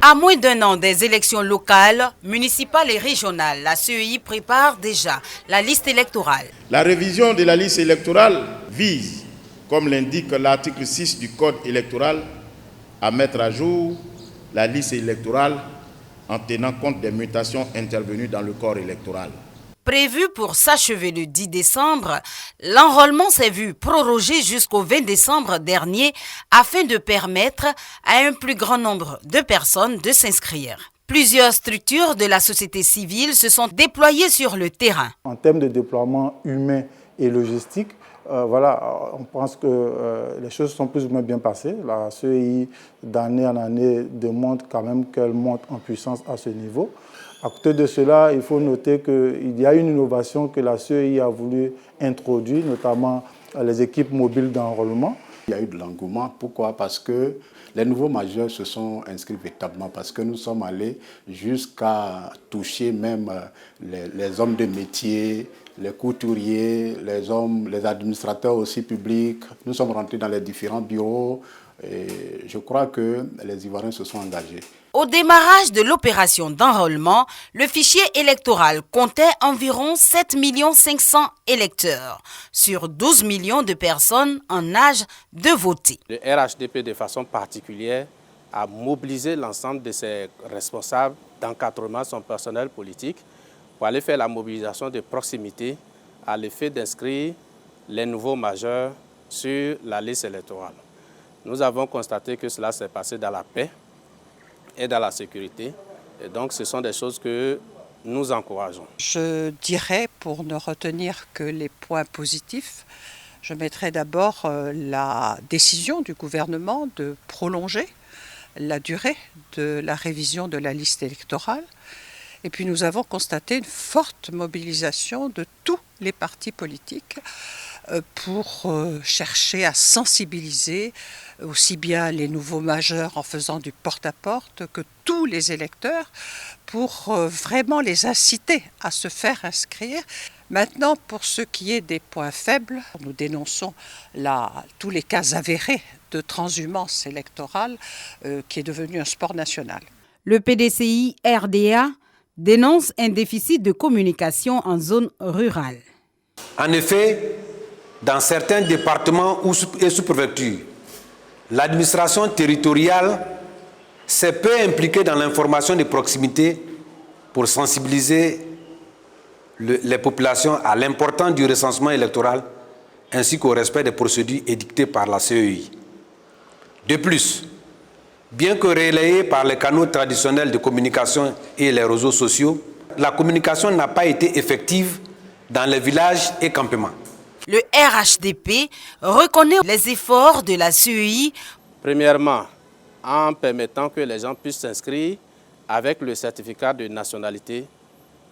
À moins d'un an des élections locales, municipales et régionales, la CEI prépare déjà la liste électorale. La révision de la liste électorale vise, comme l'indique l'article 6 du Code électoral, à mettre à jour la liste électorale en tenant compte des mutations intervenues dans le corps électoral. Prévu pour s'achever le 10 décembre, l'enrôlement s'est vu prorogé jusqu'au 20 décembre dernier afin de permettre à un plus grand nombre de personnes de s'inscrire. Plusieurs structures de la société civile se sont déployées sur le terrain. En termes de déploiement humain et logistique, on pense que les choses sont plus ou moins bien passées. La CEI, d'année en année, démontre quand même qu'elle monte en puissance à ce niveau. À côté de cela, il faut noter qu'il y a une innovation que la CEI a voulu introduire, notamment les équipes mobiles d'enrôlement. Il y a eu de l'engouement. Pourquoi? Parce que les nouveaux majeurs se sont inscrits véritablement, parce que nous sommes allés jusqu'à toucher même les hommes de métier, les couturiers, les administrateurs aussi publics. Nous sommes rentrés dans les différents bureaux et je crois que les Ivoiriens se sont engagés. Au démarrage de l'opération d'enrôlement, le fichier électoral comptait environ 7 500 000 électeurs sur 12 millions de personnes en âge de voter. Le RHDP, de façon particulière, a mobilisé l'ensemble de ses responsables d'encadrement, son personnel politique, pour aller faire la mobilisation de proximité à l'effet d'inscrire les nouveaux majeurs sur la liste électorale. Nous avons constaté que cela s'est passé dans la paix et dans la sécurité. Et donc, ce sont des choses que nous encourageons. Je dirais, pour ne retenir que les points positifs, je mettrai d'abord la décision du gouvernement de prolonger la durée de la révision de la liste électorale. Et puis nous avons constaté une forte mobilisation de tous les partis politiques pour chercher à sensibiliser aussi bien les nouveaux majeurs en faisant du porte-à-porte que tous les électeurs pour vraiment les inciter à se faire inscrire. Maintenant, pour ce qui est des points faibles, nous dénonçons tous les cas avérés de transhumance électorale qui est devenu un sport national. Le PDCI RDA dénonce un déficit de communication en zone rurale. En effet, dans certains départements et sous-préfectures, l'administration territoriale s'est peu impliquée dans l'information de proximité pour sensibiliser les populations à l'importance du recensement électoral ainsi qu'au respect des procédures édictées par la CEI. De plus, bien que relayée par les canaux traditionnels de communication et les réseaux sociaux, la communication n'a pas été effective dans les villages et campements. Le RHDP reconnaît les efforts de la CEI. Premièrement, en permettant que les gens puissent s'inscrire avec le certificat de nationalité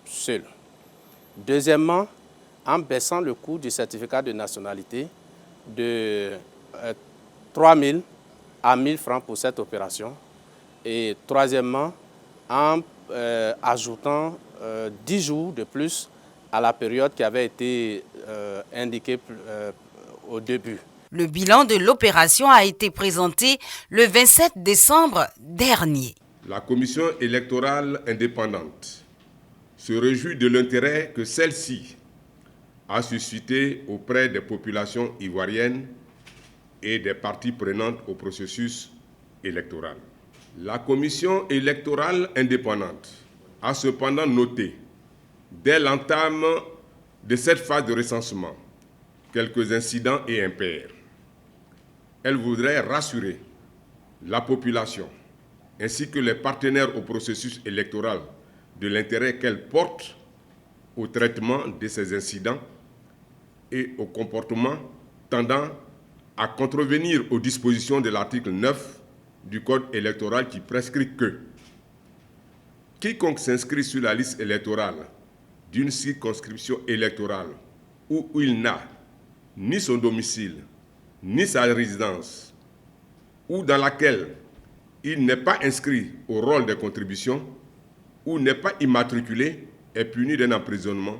seul. Deuxièmement, en baissant le coût du certificat de nationalité de 3 000 à 1 000 francs pour cette opération. Et troisièmement, en ajoutant 10 jours de plus à la période qui avait été indiquée au début. Le bilan de l'opération a été présenté le 27 décembre dernier. La commission électorale indépendante se réjouit de l'intérêt que celle-ci a suscité auprès des populations ivoiriennes et des parties prenantes au processus électoral. La commission électorale indépendante a cependant noté, dès l'entame de cette phase de recensement, quelques incidents et impairs. Elle voudrait rassurer la population ainsi que les partenaires au processus électoral de l'intérêt qu'elle porte au traitement de ces incidents et au comportement tendant à contrevenir aux dispositions de l'article 9 du Code électoral qui prescrit que quiconque s'inscrit sur la liste électorale d'une circonscription électorale où il n'a ni son domicile, ni sa résidence, ou dans laquelle il n'est pas inscrit au rôle des contributions, ou n'est pas immatriculé, est puni d'un emprisonnement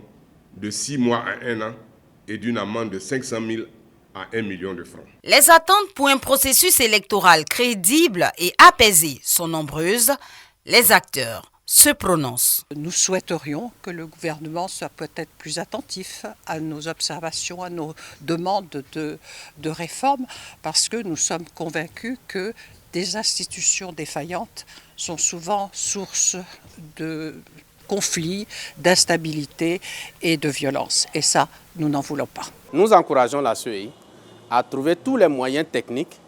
de 6 mois à 1 an et d'une amende de 500 000 à 1 million de francs. Les attentes pour un processus électoral crédible et apaisé sont nombreuses. Les acteurs se prononcent. Nous souhaiterions que le gouvernement soit peut-être plus attentif à nos observations, à nos demandes de réforme, parce que nous sommes convaincus que des institutions défaillantes sont souvent source de conflits, d'instabilité et de violence. Et ça, nous n'en voulons pas. Nous encourageons la CEI à trouver tous les moyens techniques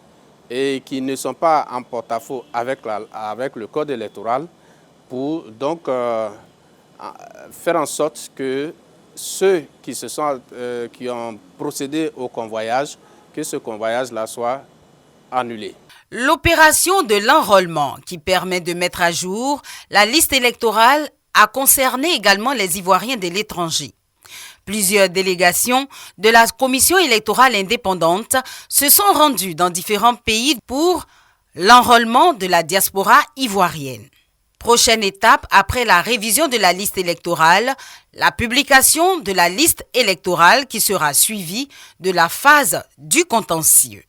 et qui ne sont pas en porte-à-faux avec le code électoral pour donc faire en sorte que ceux qui ont procédé au convoyage, que ce convoyage-là soit annulé. L'opération de l'enrôlement qui permet de mettre à jour la liste électorale a concerné également les Ivoiriens de l'étranger. Plusieurs délégations de la Commission électorale indépendante se sont rendues dans différents pays pour l'enrôlement de la diaspora ivoirienne. Prochaine étape après la révision de la liste électorale, la publication de la liste électorale qui sera suivie de la phase du contentieux.